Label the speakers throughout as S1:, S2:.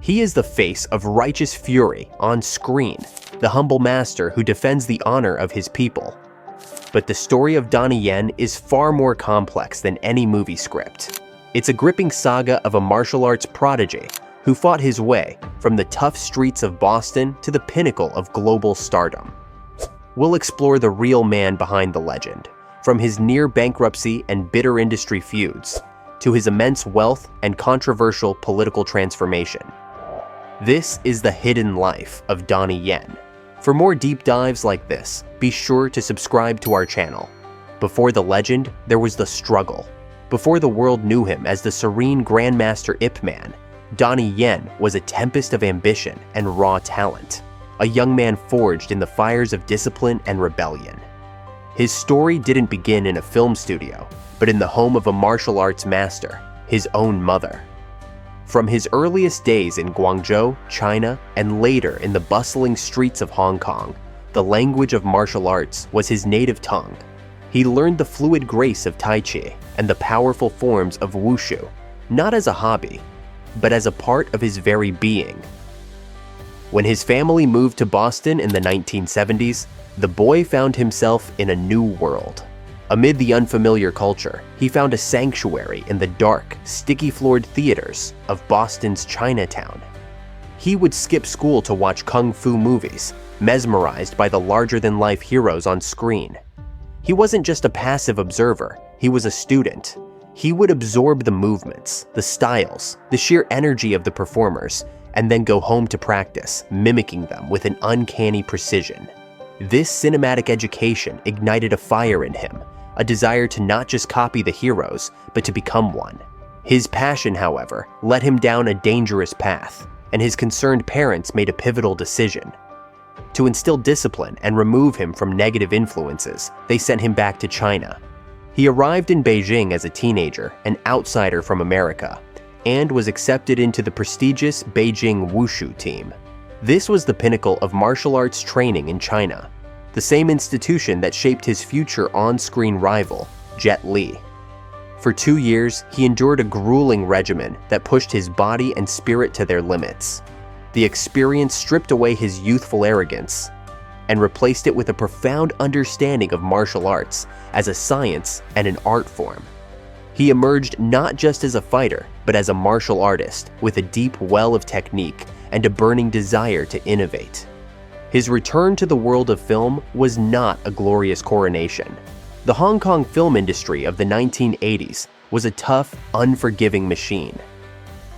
S1: He is the face of righteous fury on screen, the humble master who defends the honor of his people. But the story of Donnie Yen is far more complex than any movie script. It's a gripping saga of a martial arts prodigy who fought his way from the tough streets of Boston to the pinnacle of global stardom. We'll explore the real man behind the legend, from his near-bankruptcy and bitter industry feuds, to his immense wealth and controversial political transformation. This is the hidden life of Donnie Yen. For more deep dives like this, be sure to subscribe to our channel. Before the legend, there was the struggle. Before the world knew him as the serene Grandmaster Ip Man, Donnie Yen was a tempest of ambition and raw talent, a young man forged in the fires of discipline and rebellion. His story didn't begin in a film studio, but in the home of a martial arts master, his own mother. From his earliest days in Guangzhou, China, and later in the bustling streets of Hong Kong, the language of martial arts was his native tongue. He learned the fluid grace of Tai Chi and the powerful forms of Wushu, not as a hobby, but as a part of his very being. When his family moved to Boston in the 1970s, the boy found himself in a new world. Amid the unfamiliar culture, he found a sanctuary in the dark, sticky-floored theaters of Boston's Chinatown. He would skip school to watch kung fu movies, mesmerized by the larger-than-life heroes on screen. He wasn't just a passive observer, he was a student. He would absorb the movements, the styles, the sheer energy of the performers, and then go home to practice, mimicking them with an uncanny precision. This cinematic education ignited a fire in him, a desire to not just copy the heroes, but to become one. His passion, however, led him down a dangerous path, and his concerned parents made a pivotal decision. To instill discipline and remove him from negative influences, they sent him back to China. He arrived in Beijing as a teenager, an outsider from America, and was accepted into the prestigious Beijing Wushu team. This was the pinnacle of martial arts training in China, the same institution that shaped his future on-screen rival, Jet Li. For 2 years, he endured a grueling regimen that pushed his body and spirit to their limits. The experience stripped away his youthful arrogance and replaced it with a profound understanding of martial arts as a science and an art form. He emerged not just as a fighter, but as a martial artist with a deep well of technique and a burning desire to innovate. His return to the world of film was not a glorious coronation. The Hong Kong film industry of the 1980s was a tough, unforgiving machine.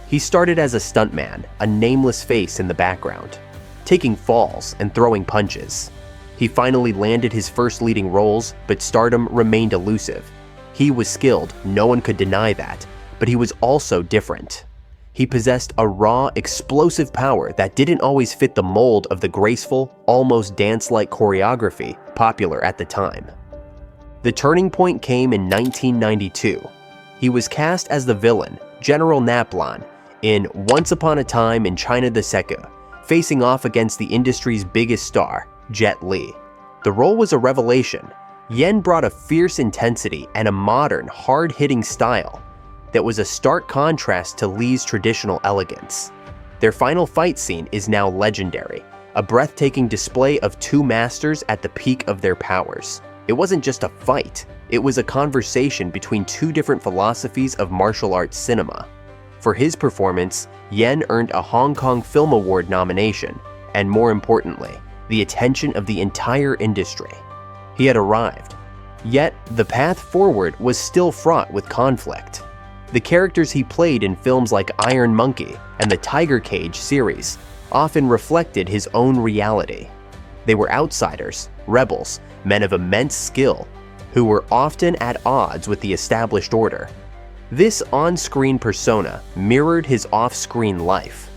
S1: He started as a stuntman, a nameless face in the background, taking falls and throwing punches. He finally landed his first leading roles, but stardom remained elusive. He was skilled, no one could deny that, but he was also different. He possessed a raw, explosive power that didn't always fit the mold of the graceful, almost dance-like choreography popular at the time. The turning point came in 1992. He was cast as the villain, General Naplan, in Once Upon a Time in China the Second, facing off against the industry's biggest star, Jet Li. The role was a revelation. Yen brought a fierce intensity and a modern, hard-hitting style that was a stark contrast to Li's traditional elegance. Their final fight scene is now legendary, a breathtaking display of two masters at the peak of their powers. It wasn't just a fight, it was a conversation between two different philosophies of martial arts cinema. For his performance, Yen earned a Hong Kong Film Award nomination, and more importantly, the attention of the entire industry. He had arrived. Yet, the path forward was still fraught with conflict. The characters he played in films like Iron Monkey and the Tiger Cage series often reflected his own reality. They were outsiders, rebels, men of immense skill, who were often at odds with the established order. This on-screen persona mirrored his off-screen life.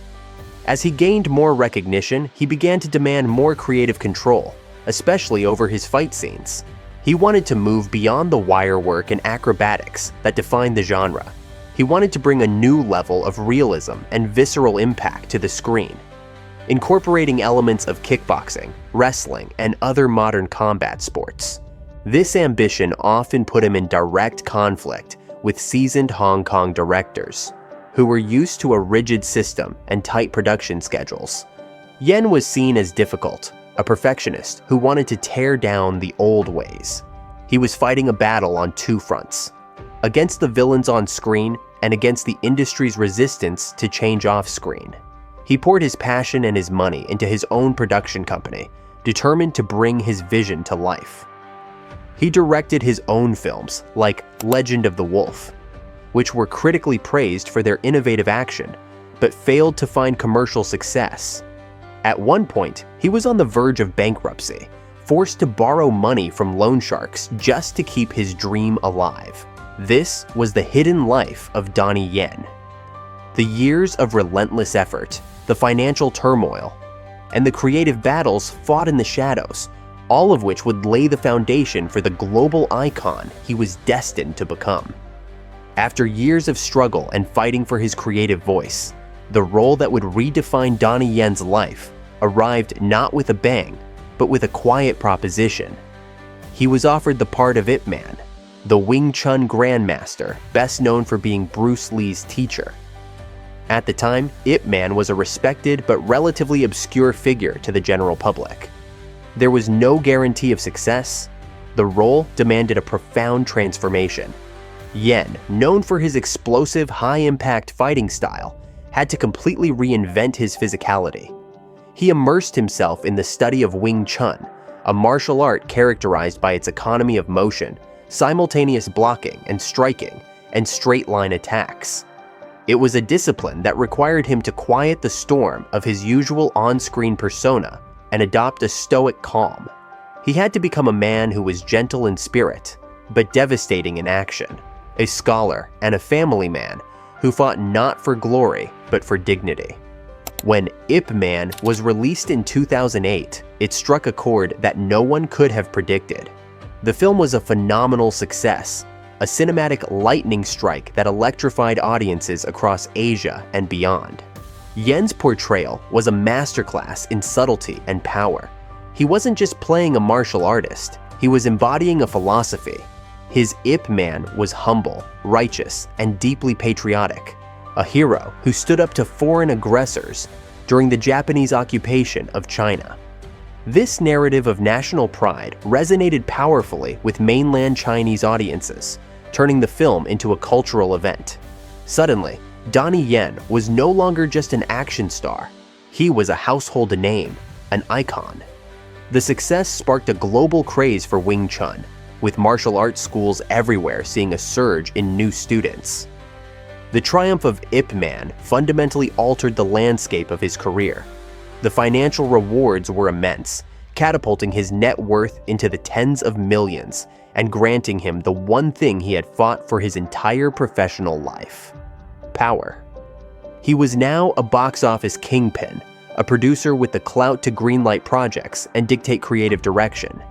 S1: As he gained more recognition, he began to demand more creative control, especially over his fight scenes. He wanted to move beyond the wire work and acrobatics that defined the genre. He wanted to bring a new level of realism and visceral impact to the screen, incorporating elements of kickboxing, wrestling, and other modern combat sports. This ambition often put him in direct conflict with seasoned Hong Kong directors. who were used to a rigid system and tight production schedules. Yen was seen as difficult, a perfectionist who wanted to tear down the old ways. He was fighting a battle on two fronts: against the villains on screen and against the industry's resistance to change off screen. He poured his passion and his money into his own production company, determined to bring his vision to life. He directed his own films, like Legend of the Wolf, which were critically praised for their innovative action, but failed to find commercial success. At one point, he was on the verge of bankruptcy, forced to borrow money from loan sharks just to keep his dream alive. This was the hidden life of Donnie Yen. The years of relentless effort, the financial turmoil, and the creative battles fought in the shadows, all of which would lay the foundation for the global icon he was destined to become. After years of struggle and fighting for his creative voice, the role that would redefine Donnie Yen's life arrived not with a bang, but with a quiet proposition. He was offered the part of Ip Man, the Wing Chun Grandmaster, best known for being Bruce Lee's teacher. At the time, Ip Man was a respected but relatively obscure figure to the general public. There was no guarantee of success. The role demanded a profound transformation. Yen, known for his explosive, high-impact fighting style, had to completely reinvent his physicality. He immersed himself in the study of Wing Chun, a martial art characterized by its economy of motion, simultaneous blocking and striking, and straight-line attacks. It was a discipline that required him to quiet the storm of his usual on-screen persona and adopt a stoic calm. He had to become a man who was gentle in spirit, but devastating in action, a scholar and a family man who fought not for glory, but for dignity. When Ip Man was released in 2008, it struck a chord that no one could have predicted. The film was a phenomenal success, a cinematic lightning strike that electrified audiences across Asia and beyond. Yen's portrayal was a masterclass in subtlety and power. He wasn't just playing a martial artist, he was embodying a philosophy. His Ip Man was humble, righteous, and deeply patriotic, a hero who stood up to foreign aggressors during the Japanese occupation of China. This narrative of national pride resonated powerfully with mainland Chinese audiences, turning the film into a cultural event. Suddenly, Donnie Yen was no longer just an action star. He was a household name, an icon. The success sparked a global craze for Wing Chun, with martial arts schools everywhere seeing a surge in new students. The triumph of Ip Man fundamentally altered the landscape of his career. The financial rewards were immense, catapulting his net worth into the tens of millions and granting him the one thing he had fought for his entire professional life: power. He was now a box office kingpin, a producer with the clout to greenlight projects and dictate creative direction.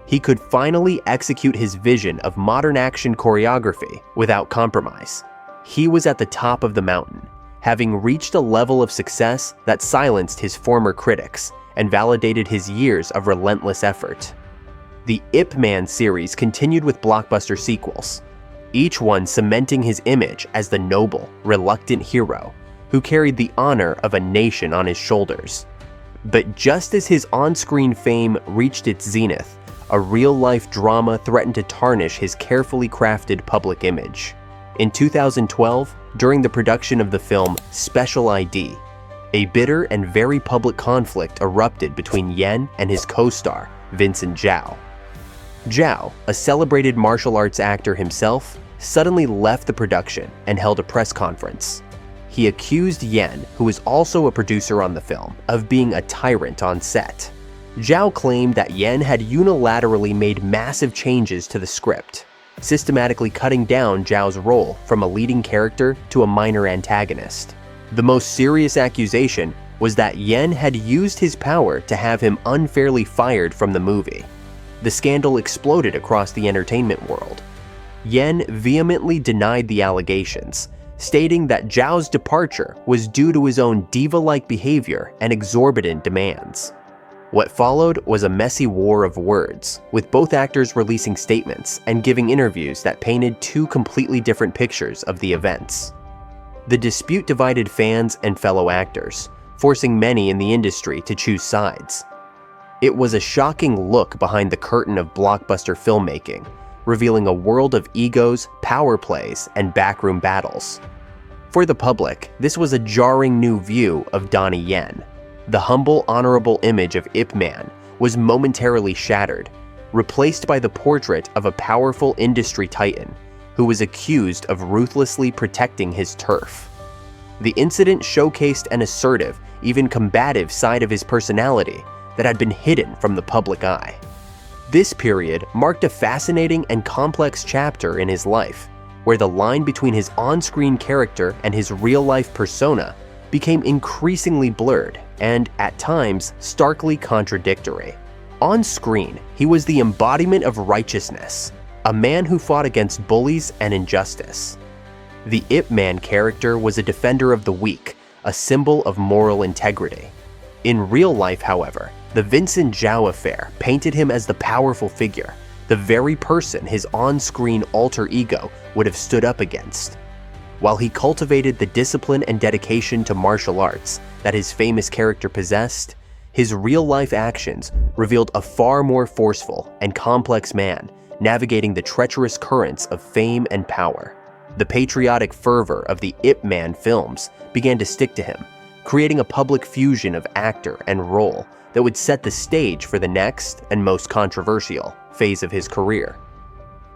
S1: He could finally execute his vision of modern action choreography without compromise. He was at the top of the mountain, having reached a level of success that silenced his former critics and validated his years of relentless effort. The Ip Man series continued with blockbuster sequels, each one cementing his image as the noble, reluctant hero who carried the honor of a nation on his shoulders. But just as his on-screen fame reached its zenith, a real-life drama threatened to tarnish his carefully crafted public image. In 2012, during the production of the film Special ID, a bitter and very public conflict erupted between Yen and his co-star, Vincent Zhao. Zhao, a celebrated martial arts actor himself, suddenly left the production and held a press conference. He accused Yen, who is also a producer on the film, of being a tyrant on set. Zhao claimed that Yen had unilaterally made massive changes to the script, systematically cutting down Zhao's role from a leading character to a minor antagonist. The most serious accusation was that Yen had used his power to have him unfairly fired from the movie. The scandal exploded across the entertainment world. Yen vehemently denied the allegations, stating that Zhao's departure was due to his own diva-like behavior and exorbitant demands. What followed was a messy war of words, with both actors releasing statements and giving interviews that painted two completely different pictures of the events. The dispute divided fans and fellow actors, forcing many in the industry to choose sides. It was a shocking look behind the curtain of blockbuster filmmaking, revealing a world of egos, power plays, and backroom battles. For the public, this was a jarring new view of Donnie Yen. The humble, honorable image of Ip Man was momentarily shattered, replaced by the portrait of a powerful industry titan who was accused of ruthlessly protecting his turf. The incident showcased an assertive, even combative side of his personality that had been hidden from the public eye. This period marked a fascinating and complex chapter in his life, where the line between his on-screen character and his real-life persona became increasingly blurred and, at times, starkly contradictory. On screen, he was the embodiment of righteousness, a man who fought against bullies and injustice. The Ip Man character was a defender of the weak, a symbol of moral integrity. In real life, however, the Vincent Zhao affair painted him as the powerful figure, the very person his on-screen alter ego would have stood up against. While he cultivated the discipline and dedication to martial arts that his famous character possessed, his real-life actions revealed a far more forceful and complex man navigating the treacherous currents of fame and power. The patriotic fervor of the Ip Man films began to stick to him, creating a public fusion of actor and role that would set the stage for the next and most controversial phase of his career.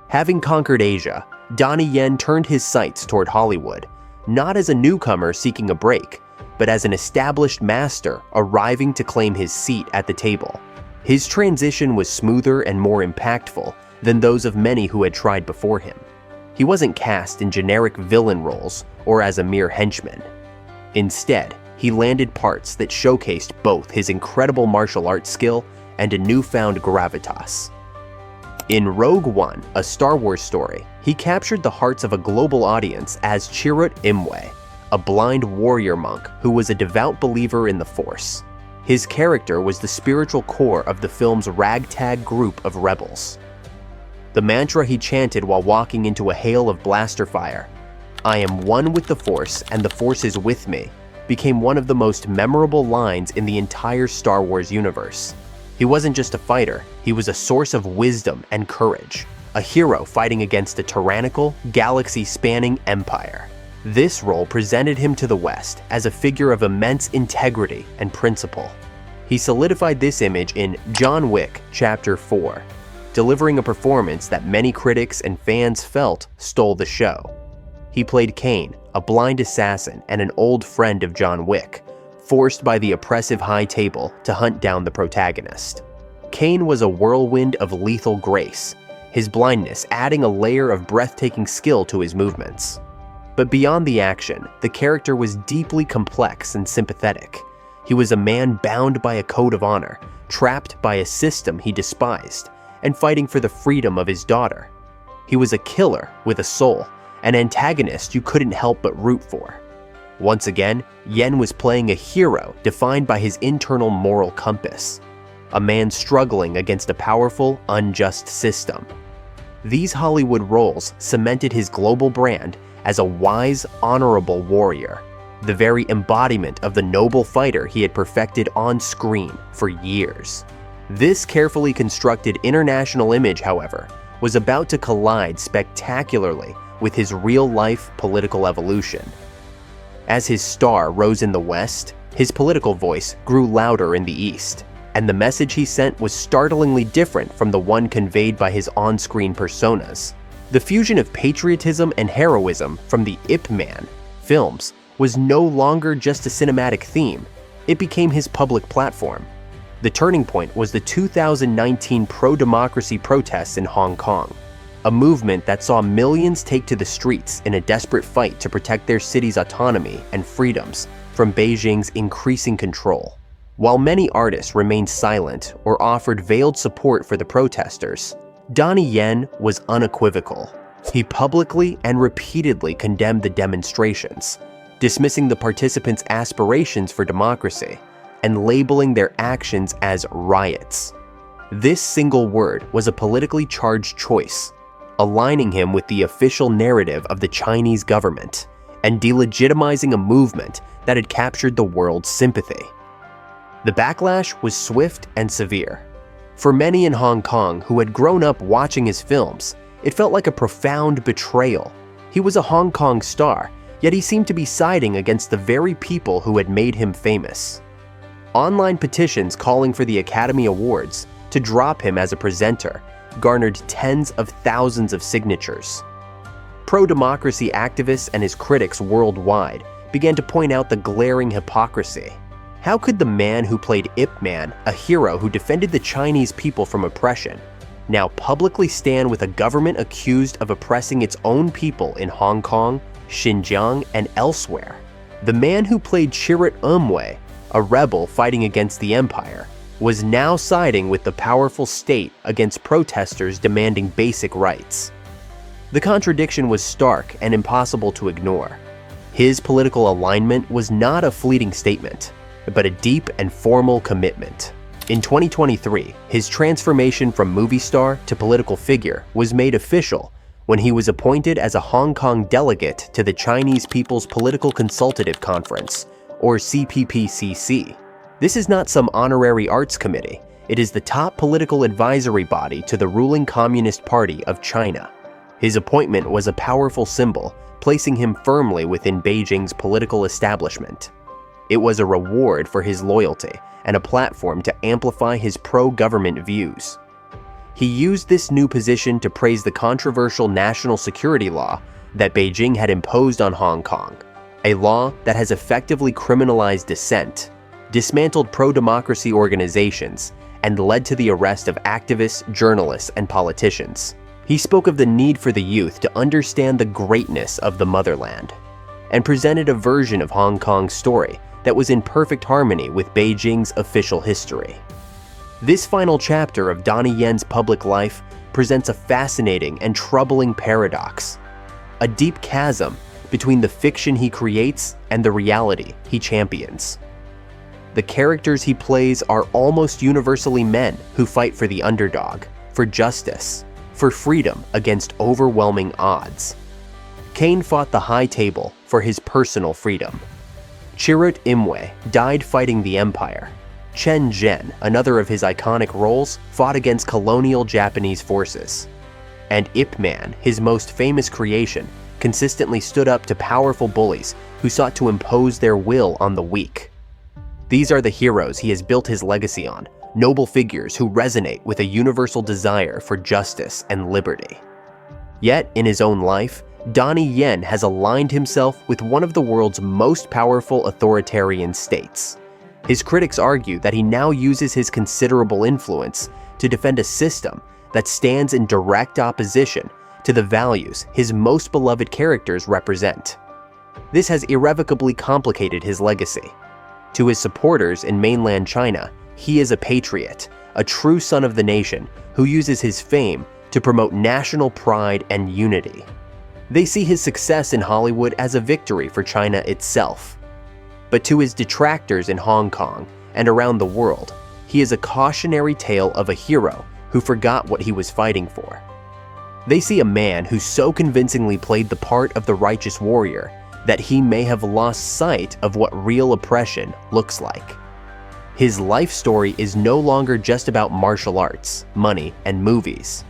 S1: Having conquered Asia, Donnie Yen turned his sights toward Hollywood, not as a newcomer seeking a break, but as an established master arriving to claim his seat at the table. His transition was smoother and more impactful than those of many who had tried before him. He wasn't cast in generic villain roles or as a mere henchman. Instead, he landed parts that showcased both his incredible martial arts skill and a newfound gravitas. In Rogue One, a Star Wars story, he captured the hearts of a global audience as Chirrut Imwe, a blind warrior monk who was a devout believer in the Force. His character was the spiritual core of the film's ragtag group of rebels. The mantra he chanted while walking into a hail of blaster fire, "I am one with the Force and the Force is with me," became one of the most memorable lines in the entire Star Wars universe. He wasn't just a fighter, he was a source of wisdom and courage, a hero fighting against a tyrannical, galaxy-spanning empire. This role presented him to the West as a figure of immense integrity and principle. He solidified this image in John Wick Chapter 4, delivering a performance that many critics and fans felt stole the show. He played Kane, a blind assassin and an old friend of John Wick, forced by the oppressive High Table to hunt down the protagonist. Kane was a whirlwind of lethal grace, his blindness adding a layer of breathtaking skill to his movements. But beyond the action, the character was deeply complex and sympathetic. He was a man bound by a code of honor, trapped by a system he despised, and fighting for the freedom of his daughter. He was a killer with a soul, an antagonist you couldn't help but root for. Once again, Yen was playing a hero defined by his internal moral compass, a man struggling against a powerful, unjust system. These Hollywood roles cemented his global brand as a wise, honorable warrior, the very embodiment of the noble fighter he had perfected on screen for years. This carefully constructed international image, however, was about to collide spectacularly with his real-life political evolution. As his star rose in the West, his political voice grew louder in the East, and the message he sent was startlingly different from the one conveyed by his on-screen personas. The fusion of patriotism and heroism from the Ip Man films was no longer just a cinematic theme, it became his public platform. The turning point was the 2019 pro-democracy protests in Hong Kong, a movement that saw millions take to the streets in a desperate fight to protect their city's autonomy and freedoms from Beijing's increasing control. While many artists remained silent or offered veiled support for the protesters, Donnie Yen was unequivocal. He publicly and repeatedly condemned the demonstrations, dismissing the participants' aspirations for democracy and labeling their actions as riots. This single word was a politically charged choice, aligning him with the official narrative of the Chinese government and delegitimizing a movement that had captured the world's sympathy. The backlash was swift and severe. For many in Hong Kong who had grown up watching his films, it felt like a profound betrayal. He was a Hong Kong star, yet he seemed to be siding against the very people who had made him famous. Online petitions calling for the Academy Awards to drop him as a presenter garnered tens of thousands of signatures. Pro-democracy activists and his critics worldwide began to point out the glaring hypocrisy. How could the man who played Ip Man, a hero who defended the Chinese people from oppression, now publicly stand with a government accused of oppressing its own people in Hong Kong, Xinjiang, and elsewhere? The man who played Chirrut Imwe, a rebel fighting against the empire, was now siding with the powerful state against protesters demanding basic rights. The contradiction was stark and impossible to ignore. His political alignment was not a fleeting statement, but a deep and formal commitment. In 2023, his transformation from movie star to political figure was made official when he was appointed as a Hong Kong delegate to the Chinese People's Political Consultative Conference, or CPPCC. This is not some honorary arts committee. It is the top political advisory body to the ruling Communist Party of China. His appointment was a powerful symbol, placing him firmly within Beijing's political establishment. It was a reward for his loyalty and a platform to amplify his pro-government views. He used this new position to praise the controversial national security law that Beijing had imposed on Hong Kong, a law that has effectively criminalized dissent, dismantled pro-democracy organizations, and led to the arrest of activists, journalists, and politicians. He spoke of the need for the youth to understand the greatness of the motherland, and presented a version of Hong Kong's story that was in perfect harmony with Beijing's official history. This final chapter of Donnie Yen's public life presents a fascinating and troubling paradox, a deep chasm between the fiction he creates and the reality he champions. The characters he plays are almost universally men who fight for the underdog, for justice, for freedom against overwhelming odds. Cain fought the high table for his personal freedom. Chirrut Imwe died fighting the empire. Chen Zhen, another of his iconic roles, fought against colonial Japanese forces. And Ip Man, his most famous creation, consistently stood up to powerful bullies who sought to impose their will on the weak. These are the heroes he has built his legacy on, noble figures who resonate with a universal desire for justice and liberty. Yet, in his own life, Donnie Yen has aligned himself with one of the world's most powerful authoritarian states. His critics argue that he now uses his considerable influence to defend a system that stands in direct opposition to the values his most beloved characters represent. This has irrevocably complicated his legacy. To his supporters in mainland China, he is a patriot, a true son of the nation who uses his fame to promote national pride and unity. They see his success in Hollywood as a victory for China itself. But to his detractors in Hong Kong and around the world, he is a cautionary tale of a hero who forgot what he was fighting for. They see a man who so convincingly played the part of the righteous warrior that he may have lost sight of what real oppression looks like. His life story is no longer just about martial arts, money, and movies.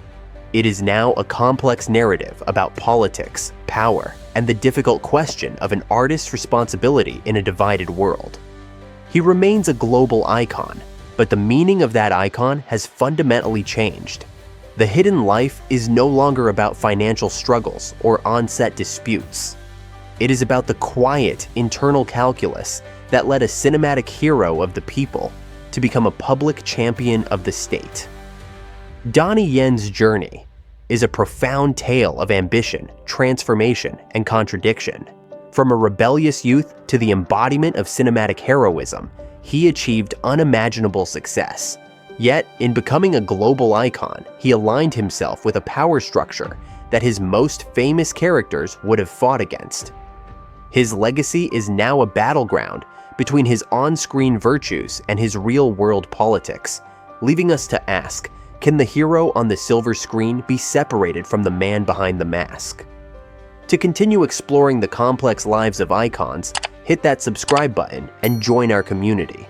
S1: It is now a complex narrative about politics, power, and the difficult question of an artist's responsibility in a divided world. He remains a global icon, but the meaning of that icon has fundamentally changed. The hidden life is no longer about financial struggles or on-set disputes. It is about the quiet, internal calculus that led a cinematic hero of the people to become a public champion of the state. Donnie Yen's journey is a profound tale of ambition, transformation, and contradiction. From a rebellious youth to the embodiment of cinematic heroism, he achieved unimaginable success. Yet, in becoming a global icon, he aligned himself with a power structure that his most famous characters would have fought against. His legacy is now a battleground between his on-screen virtues and his real-world politics, leaving us to ask, can the hero on the silver screen be separated from the man behind the mask? To continue exploring the complex lives of icons, hit that subscribe button and join our community.